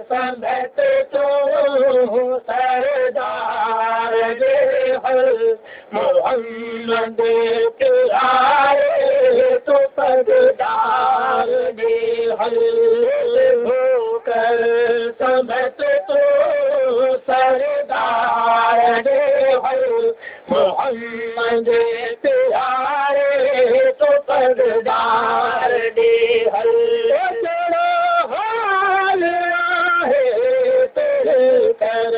संभत तो सरदार दे हल मोहम्मद प्यारे तो सरदार दे हल होकर संभत तो सरदार दे हल मोहम्मद प्यारे तो सरदार दे हल कर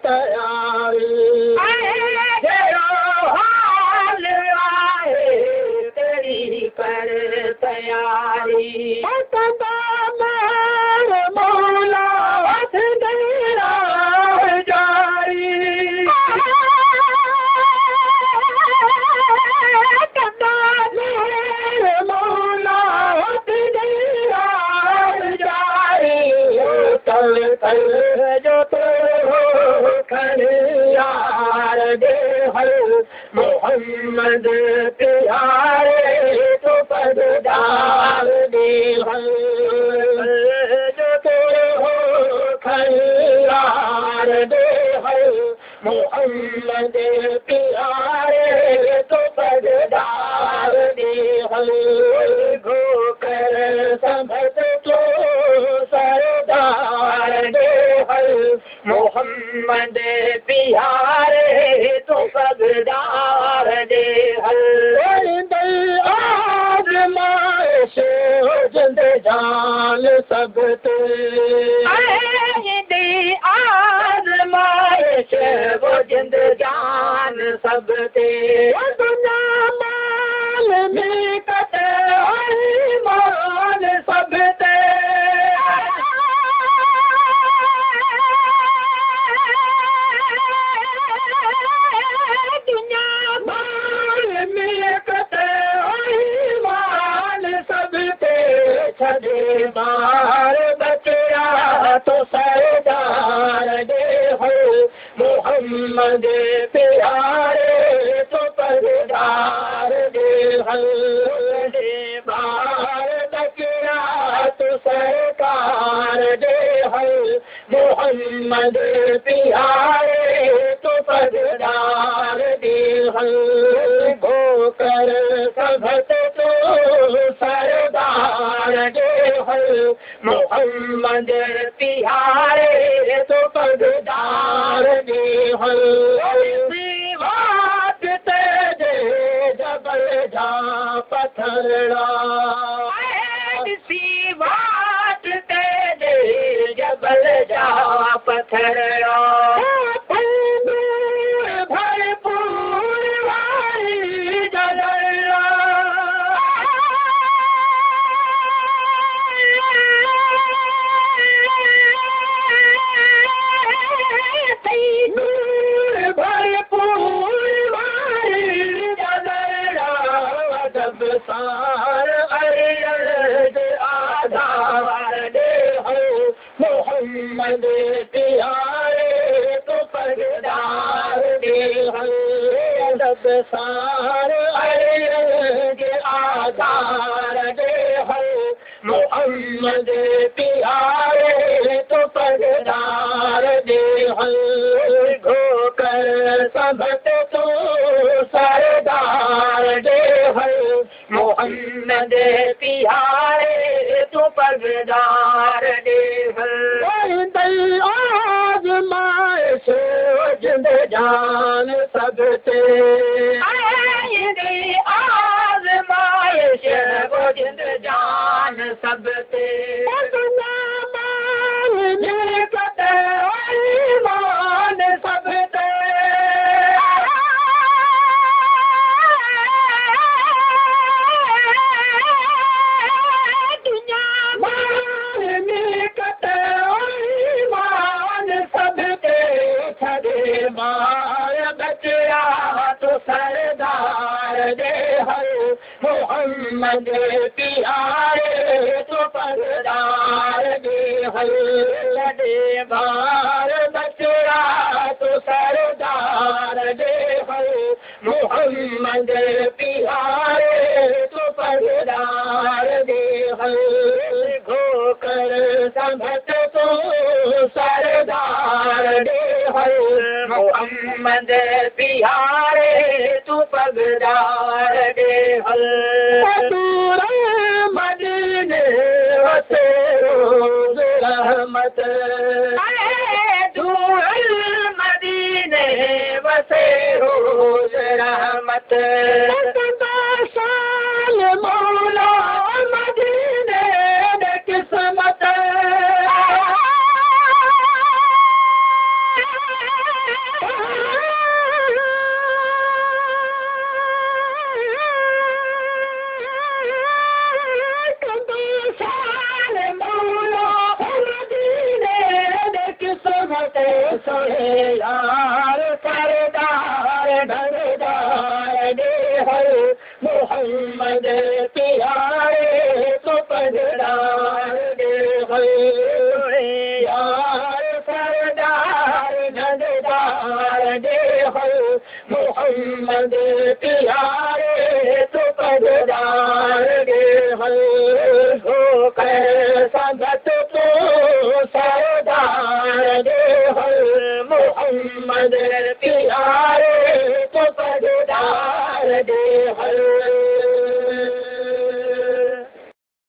तैयारी हाल आए तेरी कर तैयारी मौला तेरा जारी मौला तेरा जारी कल कल जो यार दे हल मोहम्मद प्यारे तो सरदार दे हल जो तेरे हो यार दे हल मोहम्मद प्यारे तो सरदार दे हल होकर संभत तो सरदार दे हल मोहम्मद प्यारे तो सरदार दे हल आज़माइश जिंद जान सब ते आज़माइश वो जिंद जान सब ते दुनिया माल मिलकत ईमान सब ते बार बचया तो सरदार दे हल मोहम्मद प्यारे तो सरदार दे हल बार बचया तो सरकार दे हल मोहम्मद प्यारे तो सरदार दे हल होकर संभत तो सरदार दे हल मोहम्मद प्यारे तो सरदार दे हल बात तेरे जबल जा पत्थरड़ा बात तेरे जबल जा पत्थरड़ा सार अर्ज आधार दे हल मोहम्मद प्यारे तो सरदार दे हल सार अर्ज आधार दे हल मोहम्मद प्यारे तो सरदार दे हल होकर संभत तो सरदार दे हल मोहम्मद प्यारे तो सरदार दे हल आज़माइश जिंद जान सब ते आज़माइश वो जिंद जान सब ते मिलकत ईमान सब ते बार बचया तो सरदार दे हल मोहम्मद प्यारे तो सरदार दे हल बार बचया तो सरदार दे हल मोहम्मद प्यारे तो पगदार दे होकर संभत तो सरदार दे मोहम्मद प्यारे तो पगदार दे मदीने वसे रोज रहमत मदीने वसे रोज रहमत साल मौला मदीने किस्मत सोहे यार सरदार ढरदार दे मोहम्मद प्यारे तो पगदार दे यार सरदार ढरदार दे मोहम्मद प्यारे तो पगदार दे होकर संगत तो सरदार दे मोहम्मद प्यारे तो पगदार दे